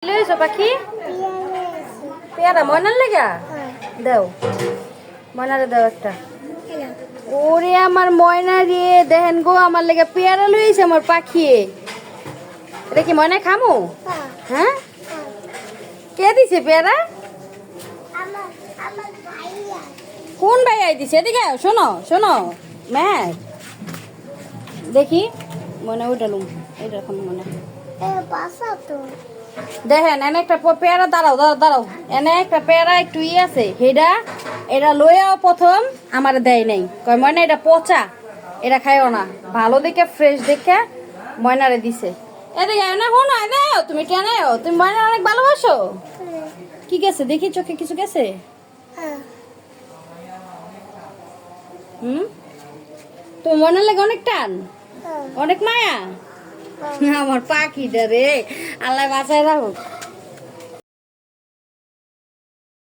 লইছো পাখি পেয়ারা ময়নার লেগা দাও ময়নারে দাও একটা ওরে আমার ময়না রে দেখেন গো আমার লেগে পেয়ারা লইছে আমার পাখি এটা কি ময়না খামু হ্যাঁ কে দিছে পেয়ারা কোন ভাই আই দিছে এদিকে শোনো শোনো ম্যাচ দেখি মনে উঠালুম এইরকম মনে দেখেন এনে একটা পেয়ারা দাঁড়াও দাঁড়াও দাঁড়াও এনে একটা পেয়ারা একটু আছে হেডা এটা লইয়াও প্রথম আমার দেয় নাই কয় ময়না এটা পচা এটা খাইও না ভালো দেখে ফ্রেশ দেখে ময়নারে দিছে এদিকে না হো না দাও তুমি কেন তুমি ময়না অনেক ভালোবাসো কি গেছে দেখি চোখে কিছু গেছে তুমি ময়নার লাগে অনেক টান অনেক মায়া আমার পাখিটা রে আল্লাহ বাঁচায় রাখুক